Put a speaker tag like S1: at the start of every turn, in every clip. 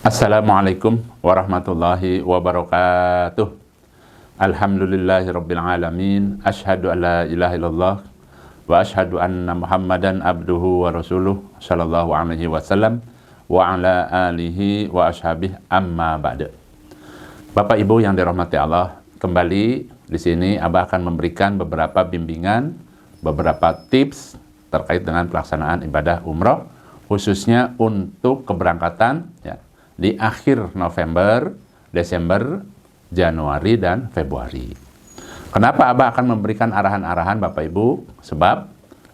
S1: Assalamualaikum warahmatullahi wabarakatuh. Alhamdulillahirabbil alamin. Asyhadu an la ilaha illallah wa asyhadu anna Muhammadan abduhu wa rasuluh sallallahu alaihi wasallam wa ala alihi wa ashabihi amma ba'du. Bapak Ibu yang dirahmati Allah, kembali di sini Abah akan memberikan beberapa bimbingan, beberapa tips terkait dengan pelaksanaan ibadah umroh, khususnya untuk keberangkatan ya, di akhir November, Desember, Januari, dan Februari. Kenapa Abah akan memberikan arahan-arahan Bapak Ibu? Sebab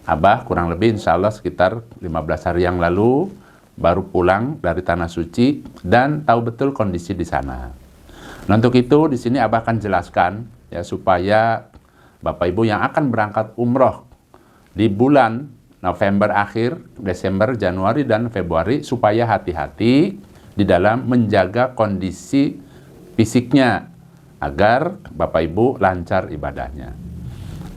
S1: Abah kurang lebih insya Allah sekitar 15 hari yang lalu baru pulang dari Tanah Suci dan tahu betul kondisi di sana. Nah, untuk itu di sini Abah akan jelaskan ya supaya Bapak Ibu yang akan berangkat umroh di bulan November akhir, Desember, Januari, dan Februari supaya hati-hati di dalam menjaga kondisi fisiknya agar Bapak Ibu lancar ibadahnya.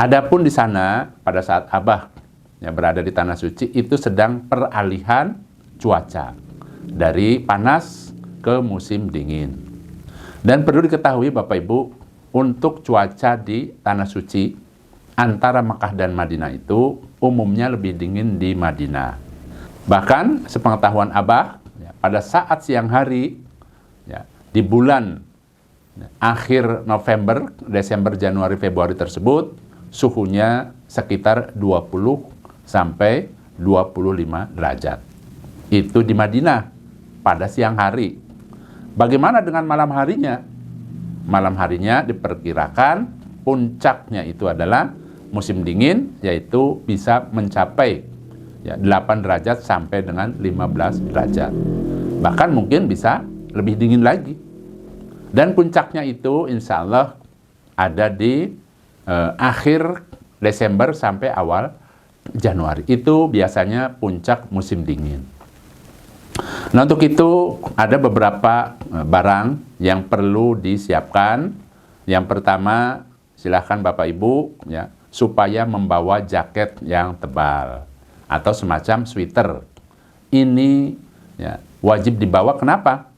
S1: Adapun di sana pada saat Abah yang berada di Tanah Suci itu sedang peralihan cuaca dari panas ke musim dingin. Dan perlu diketahui Bapak Ibu, untuk cuaca di Tanah Suci antara Makkah dan Madinah itu umumnya lebih dingin di Madinah. Bahkan sepengetahuan Abah, pada saat siang hari ya, di bulan akhir November, Desember, Januari, Februari tersebut suhunya sekitar 20 sampai 25 derajat. Itu di Madinah pada siang hari. Bagaimana dengan malam harinya? Malam harinya diperkirakan puncaknya itu adalah musim dingin, yaitu bisa mencapai ya, 8 derajat sampai dengan 15 derajat. Bahkan mungkin bisa lebih dingin lagi. Dan puncaknya itu insya Allah ada di akhir Desember sampai awal Januari. Itu biasanya puncak musim dingin. Nah, untuk itu ada beberapa barang yang perlu disiapkan. Yang pertama, silahkan Bapak Ibu ya, supaya membawa jaket yang tebal atau semacam sweater. Ini ya, wajib dibawa. Kenapa?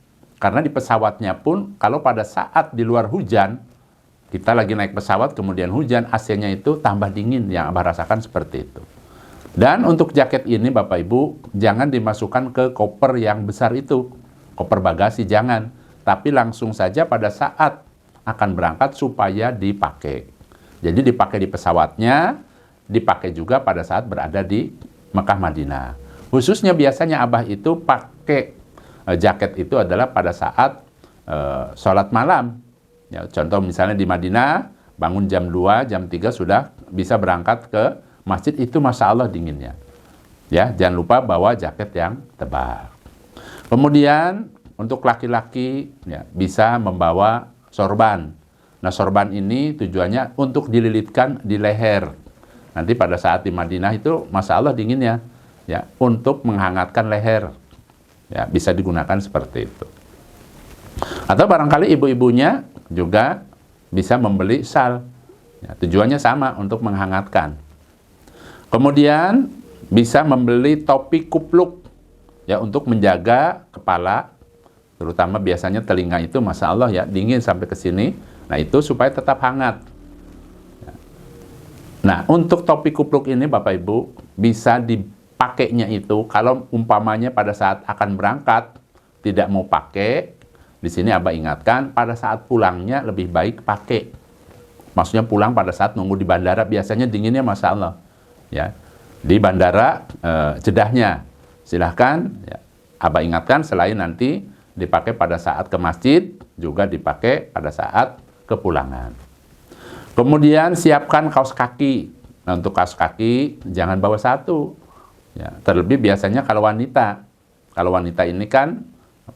S1: Karena di pesawatnya pun kalau pada saat di luar hujan, kita lagi naik pesawat kemudian hujan, AC-nya itu tambah dingin, yang Abah rasakan seperti itu. Dan untuk jaket ini Bapak Ibu jangan dimasukkan ke koper yang besar itu, koper bagasi jangan, tapi langsung saja pada saat akan berangkat supaya dipakai. Jadi dipakai di pesawatnya, dipakai juga pada saat berada di Mekah Madinah. Khususnya biasanya Abah itu pakai jaket itu adalah pada saat sholat malam. Ya, contoh misalnya di Madinah, bangun jam 2, jam 3 sudah bisa berangkat ke masjid, itu Masya Allah dinginnya. Ya, jangan lupa bawa jaket yang tebal. Kemudian untuk laki-laki ya, bisa membawa sorban. Nah, sorban ini tujuannya untuk dililitkan di leher. Nanti pada saat di Madinah itu Masya Allah dinginnya. Ya, untuk menghangatkan leher. Ya, bisa digunakan seperti itu. Atau barangkali ibu-ibunya juga bisa membeli syal. Ya, tujuannya sama, untuk menghangatkan. Kemudian bisa membeli topi kupluk ya, untuk menjaga kepala, terutama biasanya telinga itu Masya Allah ya, dingin sampai ke sini. Nah, itu supaya tetap hangat. Ya. Nah, untuk topi kupluk ini Bapak Ibu bisa dipakainya itu kalau umpamanya pada saat akan berangkat tidak mau pakai. Di sini Abah ingatkan pada saat pulangnya lebih baik pakai. Maksudnya pulang pada saat nunggu di bandara, biasanya dinginnya Masya Allah. Ya, di bandara jedahnya silahkan ya, Abah ingatkan selain nanti dipakai pada saat ke masjid, juga dipakai pada saat kepulangan. Kemudian siapkan kaos kaki. Nah, untuk kaos kaki jangan bawa satu ya, terlebih biasanya kalau wanita. Kalau wanita ini kan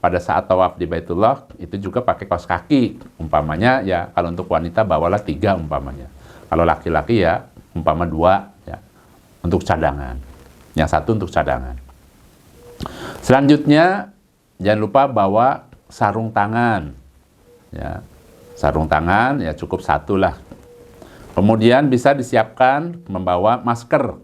S1: pada saat tawaf di Baitullah itu juga pakai kaos kaki. Umpamanya ya, kalau untuk wanita bawalah 3 umpamanya. Kalau laki-laki ya umpama 2 ya, untuk cadangan. Yang 1 untuk cadangan. Selanjutnya jangan lupa bawa sarung tangan. Ya, sarung tangan ya cukup 1 lah. Kemudian bisa disiapkan membawa masker.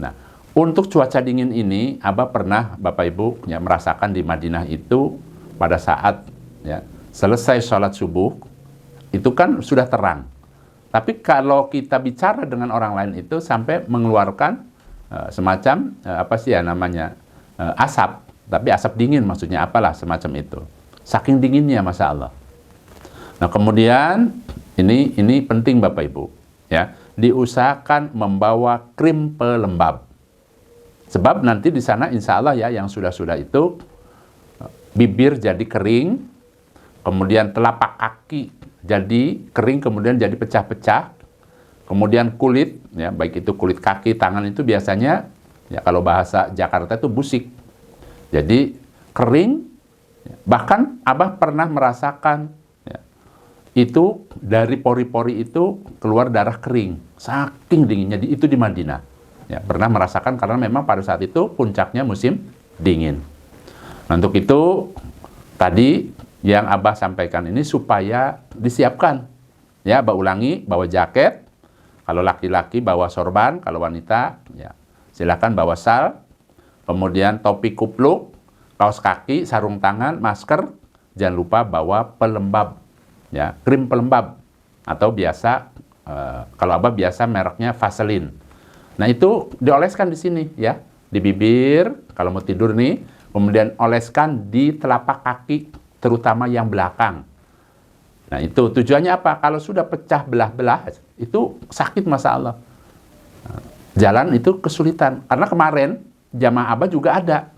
S1: Nah, Untuk cuaca dingin ini, Abah pernah Bapak Ibu ya merasakan di Madinah itu pada saat ya selesai sholat subuh itu kan sudah terang. Tapi kalau kita bicara dengan orang lain itu sampai mengeluarkan semacam apa sih ya namanya asap, tapi asap dingin maksudnya apalah semacam itu. Saking dinginnya, Masya Allah. Nah kemudian ini penting Bapak Ibu ya, diusahakan membawa krim pelembab. Sebab nanti di sana insya Allah ya yang sudah-sudah itu bibir jadi kering, kemudian telapak kaki jadi kering, kemudian jadi pecah-pecah, kemudian kulit ya baik itu kulit kaki, tangan itu biasanya ya kalau bahasa Jakarta itu busik. Jadi kering, bahkan Abah pernah merasakan ya, itu dari pori-pori itu keluar darah kering, saking dinginnya itu di Madinah. Ya, pernah merasakan karena memang pada saat itu puncaknya musim dingin. Nah, untuk itu tadi yang Abah sampaikan ini supaya disiapkan. Ya, Abah ulangi, bawa jaket. Kalau laki-laki bawa sorban, kalau wanita ya silakan bawa sal. Kemudian topi kupluk, kaos kaki, sarung tangan, masker. Jangan lupa bawa pelembab, ya, krim pelembab atau biasa kalau Abah biasa mereknya Vaseline. Nah itu dioleskan di sini ya, di bibir kalau mau tidur nih, kemudian oleskan di telapak kaki, terutama yang belakang. Nah itu tujuannya apa? Kalau sudah pecah belah-belah, itu sakit masalah. Jalan itu kesulitan. Karena kemarin jamaah Abah juga ada,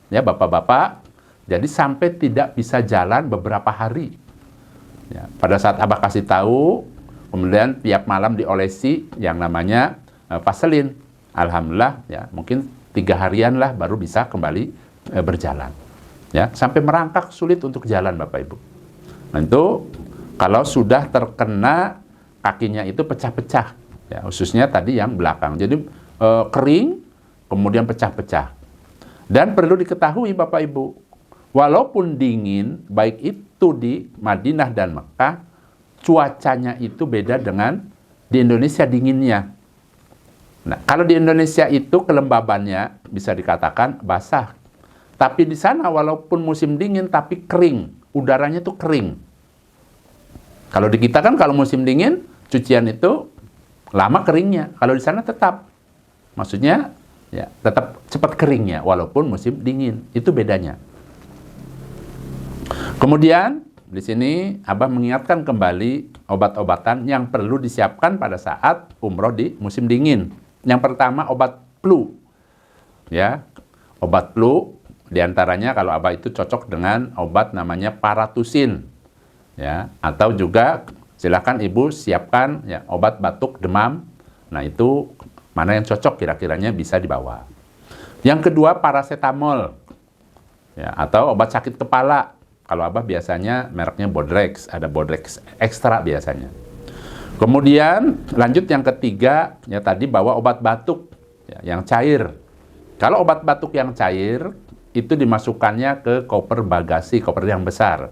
S1: ya bapak-bapak, jadi sampai tidak bisa jalan beberapa hari. Ya, pada saat Abah kasih tahu, kemudian tiap malam diolesi yang namanya Vaseline. Alhamdulillah ya mungkin 3 harian lah baru bisa kembali berjalan ya, sampai merangkak sulit untuk jalan Bapak Ibu. Nah itu kalau sudah terkena kakinya itu pecah-pecah ya, khususnya tadi yang belakang, jadi kering kemudian pecah-pecah. Dan perlu diketahui Bapak Ibu, walaupun dingin baik itu di Madinah dan Mekah, cuacanya itu beda dengan di Indonesia dinginnya. Nah, kalau di Indonesia itu kelembabannya bisa dikatakan basah. Tapi di sana walaupun musim dingin tapi kering, udaranya itu kering. Kalau di kita kan kalau musim dingin, cucian itu lama keringnya. Kalau di sana tetap, maksudnya ya tetap cepat keringnya walaupun musim dingin. Itu bedanya. Kemudian di sini Abah mengingatkan kembali obat-obatan yang perlu disiapkan pada saat umroh di musim dingin. Yang pertama obat flu, ya obat flu diantaranya kalau Abah itu cocok dengan obat namanya Paratusin, ya atau juga silakan ibu siapkan ya obat batuk demam. Nah itu mana yang cocok kira-kiranya bisa dibawa. Yang kedua paracetamol, ya atau obat sakit kepala. Kalau Abah biasanya mereknya Bodrex, ada Bodrex ekstra biasanya. Kemudian lanjut yang ketiga, ya tadi bawa obat batuk ya, yang cair. Kalau obat batuk yang cair itu dimasukkannya ke koper bagasi, koper yang besar.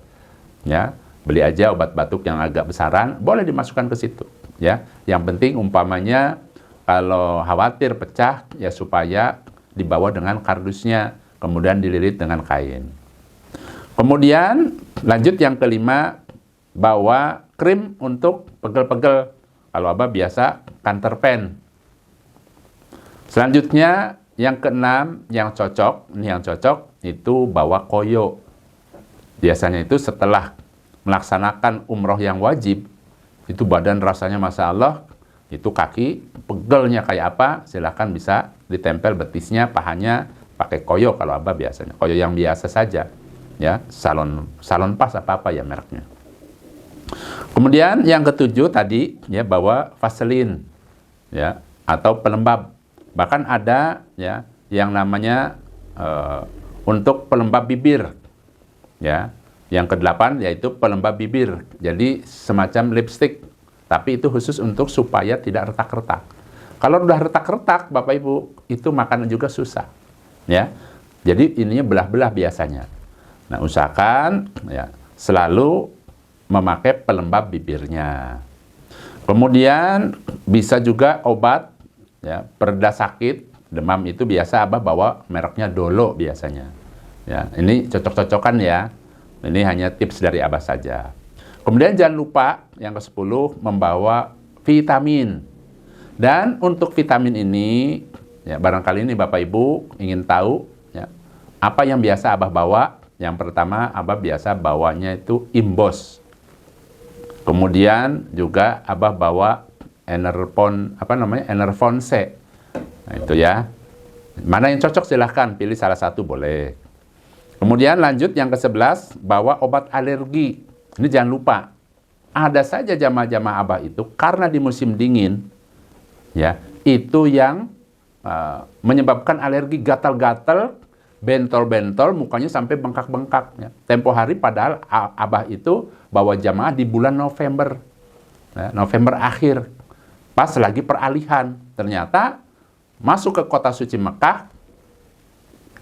S1: Ya, beli aja obat batuk yang agak besaran, boleh dimasukkan ke situ. Ya, yang penting umpamanya kalau khawatir pecah, ya supaya dibawa dengan kardusnya, kemudian dililit dengan kain. Kemudian lanjut yang kelima, bawa krim untuk pegel-pegel. Kalau Abah biasa Canterpen. Selanjutnya yang keenam, yang cocok itu bawa koyo. Biasanya itu setelah melaksanakan umroh yang wajib, itu badan rasanya Masya Allah, itu kaki pegelnya kayak apa, silahkan bisa ditempel betisnya, pahanya pakai koyo kalau Abah biasanya. Koyo yang biasa saja, ya salon pas apa-apa ya mereknya. Kemudian yang ketujuh tadi ya bawa Vaseline ya atau pelembab. Bahkan ada ya yang namanya untuk pelembab bibir. Ya. Yang kedelapan yaitu pelembab bibir. Jadi semacam lipstick, tapi itu khusus untuk supaya tidak retak-retak. Kalau udah retak-retak Bapak Ibu, itu makan juga susah. Ya. Jadi ininya belah-belah biasanya. Nah, usahakan ya selalu memakai pelembab bibirnya. Kemudian bisa juga obat ya pereda sakit Demam itu biasa Abah bawa mereknya Dolo biasanya. Ya, ini cocok-cocokan ya. Ini hanya tips dari Abah saja. Kemudian jangan lupa yang ke-10 membawa vitamin. Dan untuk vitamin ini, ya barangkali ini Bapak Ibu ingin tahu ya, apa yang biasa Abah bawa. Yang pertama Abah biasa bawanya itu Imbos. Kemudian juga Abah bawa Enervon C. Nah, itu ya. Mana yang cocok silahkan pilih salah satu boleh. Kemudian lanjut yang ke-11 bawa obat alergi. Ini jangan lupa. Ada saja jamaah-jamaah Abah itu karena di musim dingin ya, itu yang menyebabkan alergi, gatal-gatal, bentol-bentol, mukanya sampai bengkak-bengkak ya. Tempo hari padahal Abah itu bawa jamaah di bulan November. Ya, November akhir. Pas lagi peralihan. Ternyata masuk ke kota suci Mekah,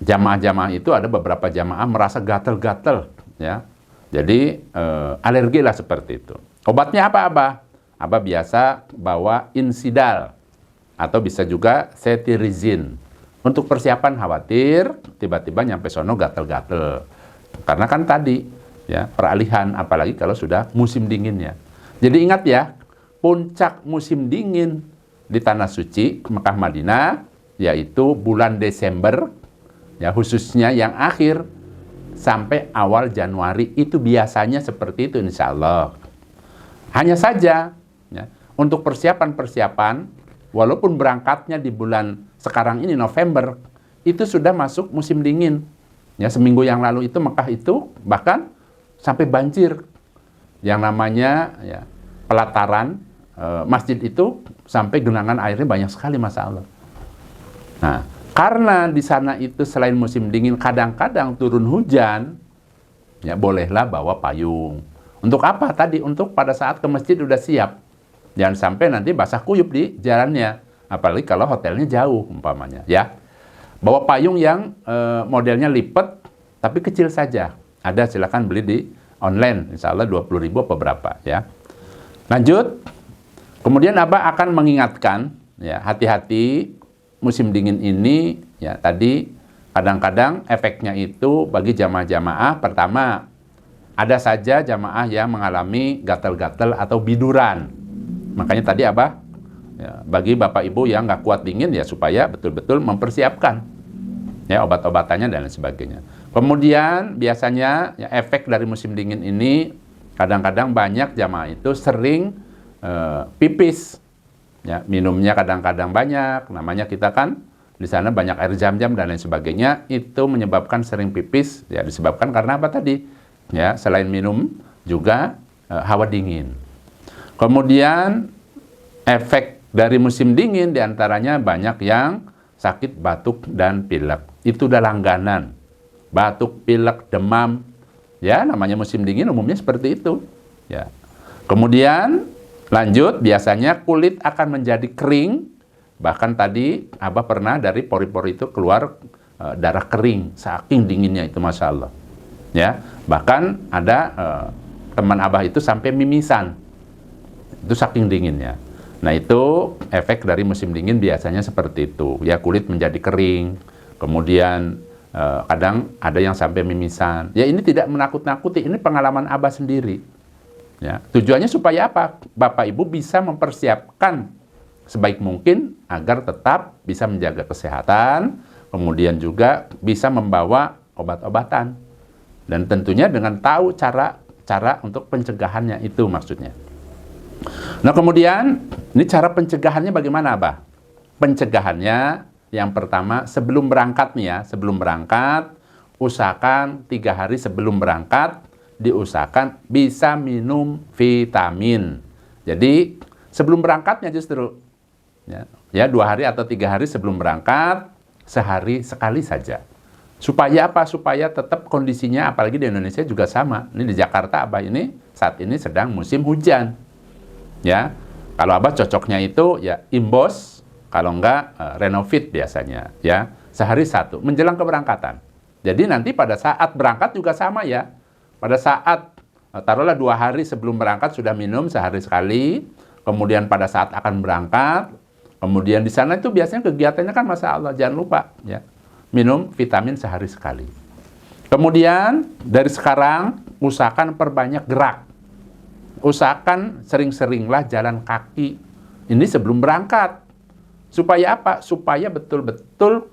S1: jamaah-jamaah itu ada beberapa jamaah merasa gatal-gatal ya. Jadi alergi lah seperti itu. Obatnya apa Abah? Abah biasa bawa Insidal atau bisa juga Cetirizine. Untuk persiapan khawatir tiba-tiba nyampe sono gatal-gatal. Karena kan tadi ya peralihan, apalagi kalau sudah musim dinginnya. Jadi ingat ya, puncak musim dingin di tanah suci Mekah Madinah yaitu bulan Desember ya, khususnya yang akhir sampai awal Januari, itu biasanya seperti itu insya Allah. Hanya saja ya, untuk persiapan-persiapan, walaupun berangkatnya di bulan sekarang ini November, itu sudah masuk musim dingin. Ya, seminggu yang lalu itu Mekah itu bahkan sampai banjir. Yang namanya ya, pelataran masjid itu sampai genangan airnya banyak sekali, masya Allah. Nah, karena di sana itu selain musim dingin kadang-kadang turun hujan, ya bolehlah bawa payung. Untuk apa tadi? Untuk pada saat ke masjid udah siap. Jangan sampai nanti basah kuyup di jalannya. Apalagi kalau hotelnya jauh umpamanya ya. Bawa payung yang modelnya lipat tapi kecil saja. Ada, silakan beli di online. Insya Allah 20.000 apa berapa ya. Lanjut. Kemudian Abah akan mengingatkan ya, hati-hati musim dingin ini ya, tadi kadang-kadang efeknya itu bagi jamaah-jamaah, pertama ada saja jamaah yang mengalami gatal-gatal atau biduran. Makanya tadi Abah ya, bagi Bapak Ibu yang nggak kuat dingin ya, supaya betul-betul mempersiapkan ya obat-obatannya dan lain sebagainya. Kemudian biasanya ya, efek dari musim dingin ini kadang-kadang banyak jamaah itu sering pipis. Ya, minumnya kadang-kadang banyak, namanya kita kan di sana banyak air zam-zam dan lain sebagainya, itu menyebabkan sering pipis, ya disebabkan karena apa tadi? Ya, selain minum juga hawa dingin. Kemudian efek dari musim dingin diantaranya banyak yang sakit batuk dan pilek. Itu udah langganan. Batuk, pilek, demam, ya namanya musim dingin umumnya seperti itu. Ya. Kemudian lanjut, biasanya kulit akan menjadi kering. Bahkan tadi Abah pernah dari pori-pori itu keluar darah kering, saking dinginnya itu, masya Allah. Ya, bahkan ada teman Abah itu sampai mimisan, itu saking dinginnya. Nah, itu efek dari musim dingin biasanya seperti itu. Ya, kulit menjadi kering, kemudian kadang ada yang sampai mimisan. Ya, ini tidak menakut-nakuti, ini pengalaman Abah sendiri. Ya, tujuannya supaya apa? Bapak Ibu bisa mempersiapkan sebaik mungkin agar tetap bisa menjaga kesehatan, kemudian juga bisa membawa obat-obatan. Dan tentunya dengan tahu cara untuk pencegahannya itu maksudnya. Nah, kemudian ini cara pencegahannya bagaimana, Abah? Pencegahannya yang pertama, sebelum berangkat nih ya, sebelum berangkat, usahakan 3 hari sebelum berangkat diusahakan bisa minum vitamin. Jadi sebelum berangkatnya justru ya 2 hari atau 3 hari sebelum berangkat, sehari sekali saja. Supaya apa? Supaya tetap kondisinya, apalagi di Indonesia juga sama. Ini di Jakarta Abah ini saat ini sedang musim hujan. Ya, kalau Abah cocoknya itu ya Imbos, kalau enggak Renovit biasanya. Ya, sehari 1 menjelang keberangkatan. Jadi nanti pada saat berangkat juga sama ya. Pada saat, taruhlah 2 hari sebelum berangkat sudah minum sehari sekali, kemudian pada saat akan berangkat, Kemudian di sana itu biasanya kegiatannya kan Masya Allah, jangan lupa ya, minum vitamin sehari sekali. Kemudian dari sekarang usahakan perbanyak gerak. Usahakan sering-seringlah jalan kaki. Ini sebelum berangkat. Supaya apa? Supaya betul-betul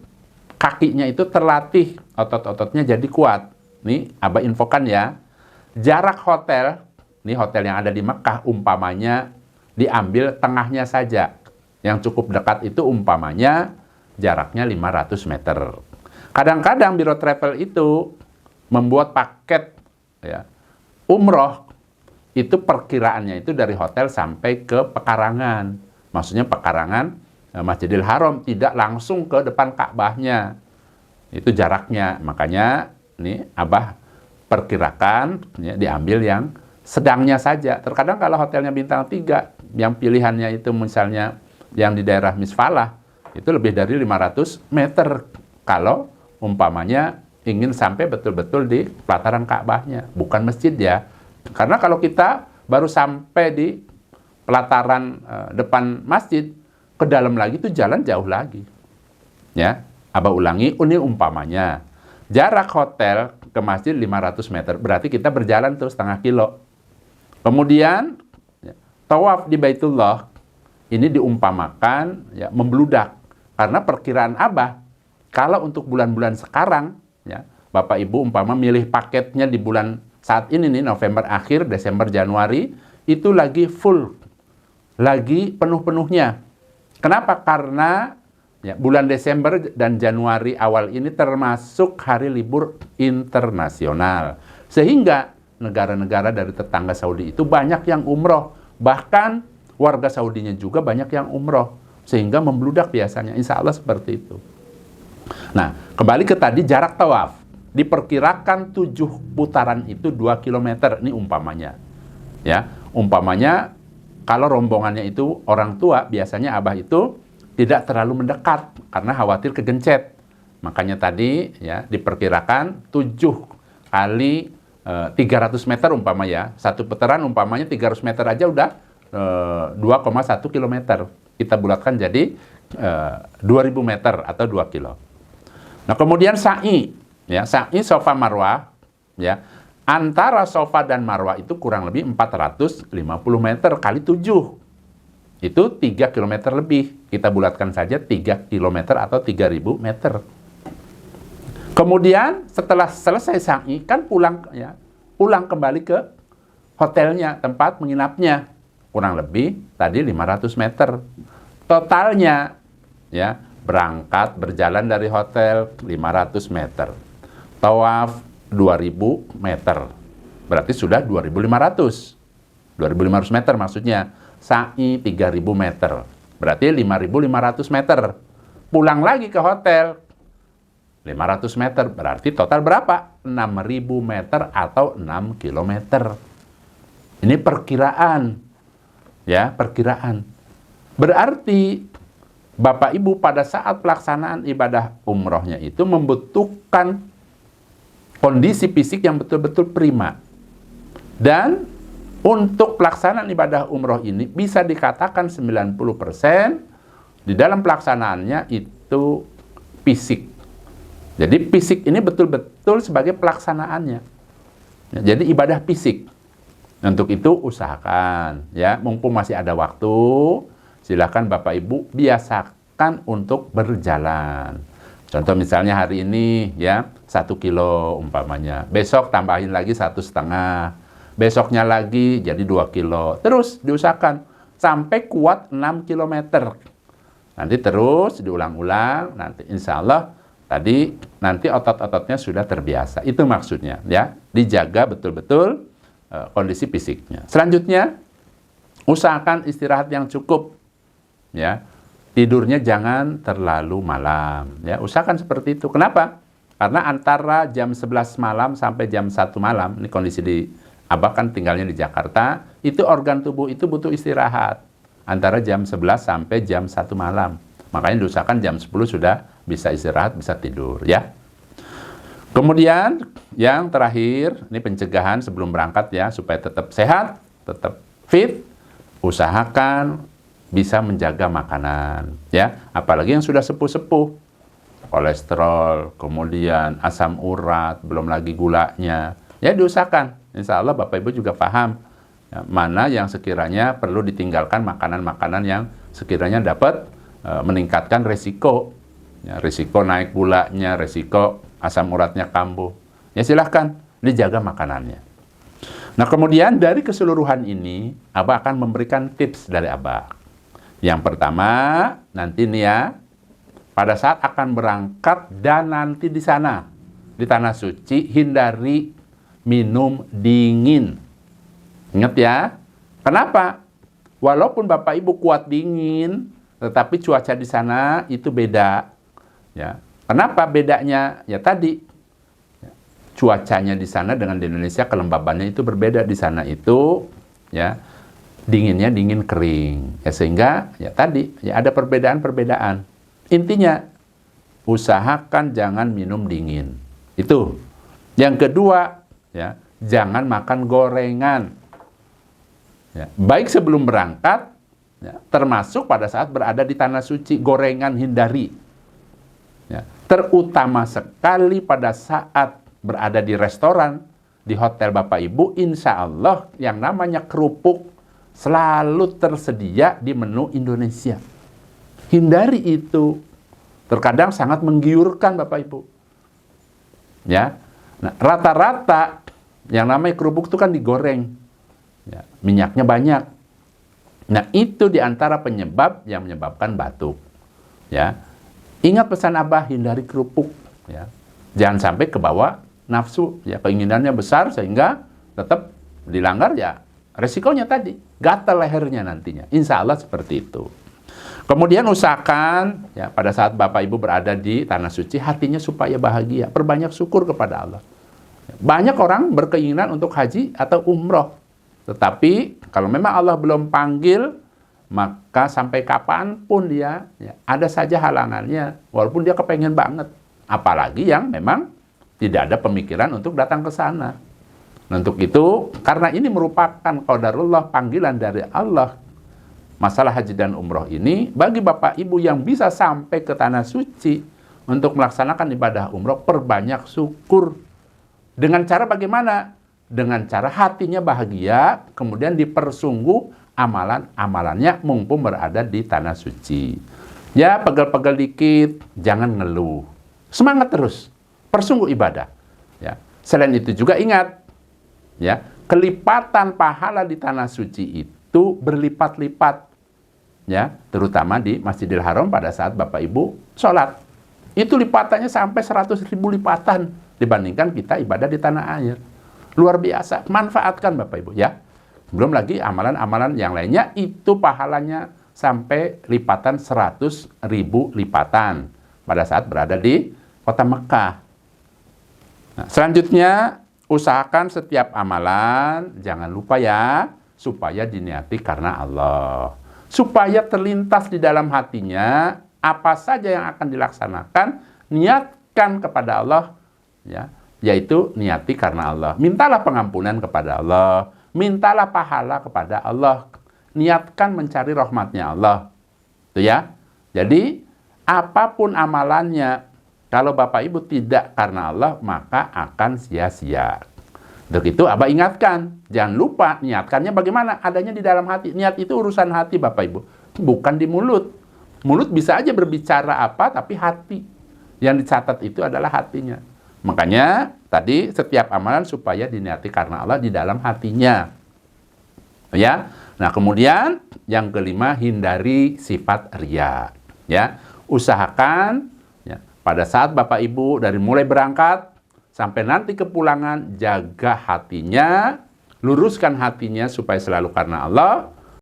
S1: kakinya itu terlatih, otot-ototnya jadi kuat. Nih, Abah infokan ya. Jarak hotel, nih hotel yang ada di Mekah umpamanya diambil tengahnya saja. Yang cukup dekat itu umpamanya jaraknya 500 meter. Kadang-kadang biro travel itu membuat paket ya, umroh, itu perkiraannya itu dari hotel sampai ke pekarangan. Maksudnya pekarangan Masjidil Haram, tidak langsung ke depan Ka'bahnya. Itu jaraknya. Makanya nih Abah perkirakan ya, diambil yang sedangnya saja. Terkadang kalau hotelnya bintang 3, yang pilihannya itu misalnya yang di daerah Misfalah, itu lebih dari 500 meter kalau umpamanya ingin sampai betul-betul di pelataran Ka'bahnya, bukan masjid ya. Karena kalau kita baru sampai di pelataran depan masjid, ke dalam lagi itu jalan jauh lagi. Ya, Abah ulangi, ini umpamanya jarak hotel ke masjid 500 meter, berarti kita berjalan tuh setengah kilo. Kemudian ya, tawaf di Baitullah ini diumpamakan ya, membludak. Karena perkiraan Abah, kalau untuk bulan-bulan sekarang, ya, Bapak Ibu umpama milih paketnya di bulan saat ini nih, November akhir, Desember, Januari, itu lagi full, lagi penuh-penuhnya. Kenapa? Karena ya, bulan Desember dan Januari awal ini termasuk hari libur internasional. Sehingga negara-negara dari tetangga Saudi itu banyak yang umroh. Bahkan warga Saudinya juga banyak yang umroh. Sehingga membludak biasanya. Insya Allah seperti itu. Nah, kembali ke tadi jarak tawaf. Diperkirakan 7 putaran itu 2 km. Ini umpamanya. Ya, umpamanya kalau rombongannya itu orang tua, biasanya Abah itu tidak terlalu mendekat karena khawatir kegencet. Makanya tadi ya diperkirakan 7 kali 300 meter umpama ya. Satu putaran umpamanya 300 meter aja udah 2,1 km. Kita bulatkan jadi 2000 meter atau 2 kilo. Nah, kemudian sa'i, ya, sa'i Safa Marwah, ya. Antara Safa dan Marwah itu kurang lebih 450 meter kali 7. Itu 3 km lebih. Kita bulatkan saja 3 km atau 3000 meter. Kemudian setelah selesai sa'i kan pulang ya, pulang kembali ke hotelnya, tempat menginapnya. Kurang lebih tadi 500 meter. Totalnya ya, berangkat berjalan dari hotel 500 meter. Tawaf 2000 meter. Berarti sudah 2500. 2500 meter maksudnya. Sa'i 3000 meter. Berarti 5500 meter. Pulang lagi ke hotel 500 meter. Berarti total berapa? 6000 meter atau 6 kilometer. Ini perkiraan. Ya, perkiraan. Berarti Bapak Ibu pada saat pelaksanaan ibadah umrohnya itu membutuhkan kondisi fisik yang betul-betul prima. Dan untuk pelaksanaan ibadah umroh ini bisa dikatakan 90% di dalam pelaksanaannya itu fisik. Jadi fisik ini betul-betul sebagai pelaksanaannya. Ya, jadi ibadah fisik. Untuk itu usahakan ya, mumpung masih ada waktu, silakan Bapak Ibu biasakan untuk berjalan. Contoh misalnya hari ini ya 1 kilo umpamanya, besok tambahin lagi 1,5, besoknya lagi jadi 2 kilo. Terus diusahakan sampai kuat 6 kilometer. Nanti terus diulang-ulang, nanti insya Allah tadi nanti otot-ototnya sudah terbiasa. Itu maksudnya ya, dijaga betul-betul kondisi fisiknya. Selanjutnya, usahakan istirahat yang cukup. Ya, tidurnya jangan terlalu malam. Ya, usahakan seperti itu. Kenapa? Karena antara jam 11 malam sampai jam 1 malam, ini kondisi di Abah kan tinggalnya di Jakarta, itu organ tubuh itu butuh istirahat. Antara jam 11 sampai jam 1 malam. Makanya diusahakan jam 10 sudah bisa istirahat, bisa tidur. Ya. Kemudian yang terakhir, ini pencegahan sebelum berangkat ya, supaya tetap sehat, tetap fit, usahakan bisa menjaga makanan, ya. Apalagi yang sudah sepuh-sepuh, kolesterol, kemudian asam urat, belum lagi gulanya, ya diusahakan. Insya Allah Bapak Ibu juga paham ya, mana yang sekiranya perlu ditinggalkan, makanan-makanan yang sekiranya dapat meningkatkan resiko, ya, resiko naik gulanya, resiko asam uratnya kambuh. Ya silahkan dijaga makanannya. Nah kemudian dari keseluruhan ini, Abah akan memberikan tips dari Abah. Yang pertama, nanti nih ya, pada saat akan berangkat dan nanti di sana, di Tanah Suci, hindari minum dingin. Ingat ya, kenapa? Walaupun Bapak Ibu kuat dingin, tetapi cuaca di sana itu beda. Ya, kenapa bedanya? Ya tadi, cuacanya di sana dengan di Indonesia, kelembabannya itu berbeda. Di sana itu, ya, dinginnya dingin kering, ya, sehingga ya tadi ya ada perbedaan-perbedaan. Intinya usahakan jangan minum dingin. Itu. Yang kedua, ya, jangan makan gorengan. Ya, baik sebelum berangkat, ya, termasuk pada saat berada di Tanah Suci, gorengan hindari. Ya, terutama sekali pada saat berada di restoran, di hotel Bapak Ibu, insya Allah yang namanya kerupuk selalu tersedia di menu Indonesia. Hindari itu. Terkadang sangat menggiurkan Bapak Ibu. Ya. Nah, rata-rata yang namanya kerupuk itu kan digoreng. Ya, minyaknya banyak. Nah, itu diantara penyebab yang menyebabkan batuk. Ya. Ingat pesan Abah, hindari kerupuk. Ya. Jangan sampai ke bawah nafsu. Ya, keinginannya besar sehingga tetap dilanggar, ya resikonya tadi, gatal lehernya nantinya. Insya Allah seperti itu. Kemudian usahakan ya pada saat Bapak Ibu berada di Tanah Suci, hatinya supaya bahagia, perbanyak syukur kepada Allah. Banyak orang berkeinginan untuk haji atau umroh, tetapi kalau memang Allah belum panggil, maka sampai kapanpun dia ya, ada saja halangannya, walaupun dia kepengen banget. Apalagi yang memang tidak ada pemikiran untuk datang ke sana. Untuk itu, karena ini merupakan qadarullah, panggilan dari Allah, masalah haji dan umroh ini, bagi Bapak Ibu yang bisa sampai ke Tanah Suci untuk melaksanakan ibadah umroh, perbanyak syukur. Dengan cara bagaimana? Dengan cara hatinya bahagia, kemudian dipersungguh amalan-amalannya mumpung berada di Tanah Suci. Ya, pegel-pegel dikit, jangan ngeluh. Semangat terus, persungguh ibadah. Ya. Selain itu juga ingat, ya, kelipatan pahala di Tanah Suci itu berlipat-lipat. Ya, terutama di Masjidil Haram pada saat Bapak Ibu sholat. Itu lipatannya sampai 100.000 lipatan dibandingkan kita ibadah di tanah air. Luar biasa, manfaatkan Bapak Ibu ya. Belum lagi amalan-amalan yang lainnya, itu pahalanya sampai lipatan 100.000 lipatan pada saat berada di kota Mekah. Nah, selanjutnya, usahakan setiap amalan, jangan lupa ya, supaya diniati karena Allah. Supaya terlintas di dalam hatinya, apa saja yang akan dilaksanakan, niatkan kepada Allah, ya, yaitu niati karena Allah. Mintalah pengampunan kepada Allah, mintalah pahala kepada Allah, niatkan mencari rahmatnya Allah. Itu ya. Jadi, apapun amalannya, kalau Bapak Ibu tidak karena Allah, maka akan sia-sia. Untuk itu Abah ingatkan, jangan lupa niatkannya bagaimana? Adanya di dalam hati. Niat itu urusan hati Bapak Ibu, bukan di mulut. Mulut bisa aja berbicara apa, tapi hati yang dicatat itu adalah hatinya. Makanya tadi setiap amalan supaya diniati karena Allah di dalam hatinya. Ya. Nah, kemudian yang kelima, hindari sifat riya. Ya. Usahakan ya, pada saat Bapak Ibu dari mulai berangkat sampai nanti kepulangan, jaga hatinya, luruskan hatinya supaya selalu karena Allah,